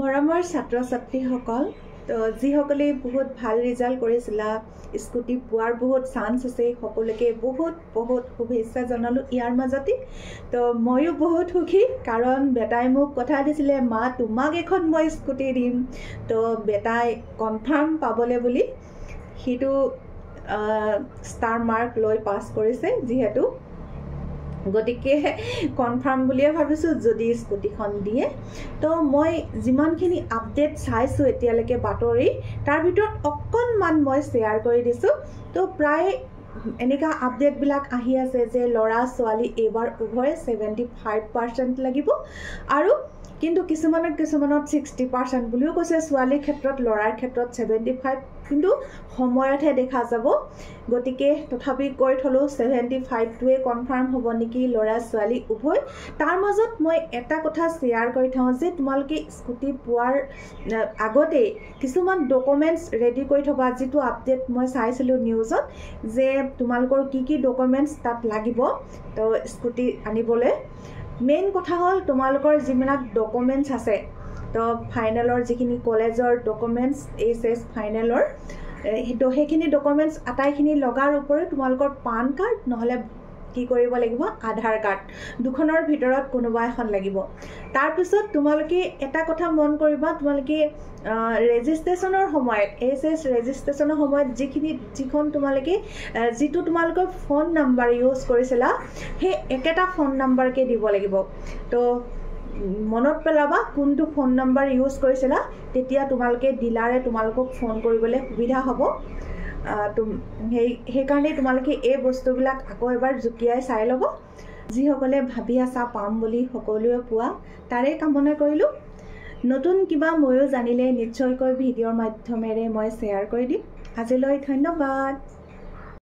মৰমৰ ছাত্ৰ ছাত্ৰীসকল তো যিসকলে বহুত ভাল ৰিজাল্ট কৰিছিলা স্কুটি পোৱাৰ বহুত চান্স আছে সকলোকে বহুত বহুত শুভেচ্ছা জনালো ইয়াৰ মাজতে তো ময়ো বহুত সুখী কাৰণ বেটাই মোক কথা দিছিলে মা তোমাক এখন মই স্কুটি দিম তো বেটাই কনফাৰ্ম পাবলে বুলি হিটো ষ্টাৰ মাৰ্ক লৈ পাছ কৰিছে যিহেতু গতিকে কনফাৰ্ম বুলিয়ে ভাবিছো যদি স্কুটিখন দিয়ে তো মই যিমানখিনি আপডেট চাইছো এতিয়ালৈকে বাতৰি তাৰ ভিতৰত অকণমান মই শ্বেয়াৰ কৰি দিছো তো প্ৰায় এনেকা আপডেট বিলাক আহি আছে যে লৰা ছোৱালী এবাৰ উভয় 75% লাগিব আৰু কিন্তু কিছুমানত 60% বুলিও কৈছে ছোৱালীৰ ক্ষেত্ৰত লৰাৰ ক্ষেত্ৰত 75 কিন্তু সময়তহে দেখা যাব গতিকে তথাপি কৈ থলো 75 টোৱে কনফাৰ্ম হ'ব নেকি লৰা ছোৱালী উভয় তাৰ মাজত মই এটা কথা শ্বেয়াৰ কৰি থাও যে তোমালোকে স্কুটি পোৱাৰ আগতে কিছুমান ডকুমেন্টস ৰেডি কৰি থবা যেটো আপডেট মই চাইছিলো নিউজত যে তোমালোকৰ কি ডকুমেন্টস তাত লাগিব তো স্কুটি আনিবলে মেইন কথা হল তোমালোকৰ যিবিলাক ডকুমেন্টস আছে তো ফাইনেলৰ যিখিনি কলেজৰ ডকুমেন্টস এছএছ ফাইনেলৰ হেটো হেখিনি ডকুমেন্টস আটাইখিনি লগাৰ উপৰে তোমালোকৰ পান কাৰ্ড নহলে কি কৰিব লাগিব আধাৰ কাৰ্ড দুখনৰ ভিতৰত কোনোবা এখন লাগিব তাৰ পিছত তোমালোকে এটা কথা মন কৰিবা তোমালোকে ৰেজিষ্ট্ৰেচনৰ সময়ত এছএছ ৰেজিষ্ট্ৰেচনৰ সময়ত যিখন তোমালোকে যিটো তোমালোকৰ ফোন নাম্বাৰ ইউজ কৰিছিলা হে একেটা ফোন নাম্বাৰকে দিব লাগিব তো মনত পেলাবা কোনটো ফোন নাম্বাৰ ইউজ কৰিছিলা তেতিয়া তোমালোকে ডিলাৰে তোমালোকক ফোন কৰিবলৈ সুবিধা হ'ব সেই কাৰণে তোমালোকে এই বস্তুবিলাক আকৌ এবাৰ জুকিয়াই চাই ল'ব যিসকলে ভাবি আছা পাম বুলি সকলোৱে পোৱা তাৰে কামনা কৰিলো নতুন কিবা ময়ো জানিলে নিশ্চয়কৈ ভিডিঅ'ৰ মাধ্যমেৰে মই শ্বেয়াৰ কৰি দিম আজিলৈ ধন্যবাদ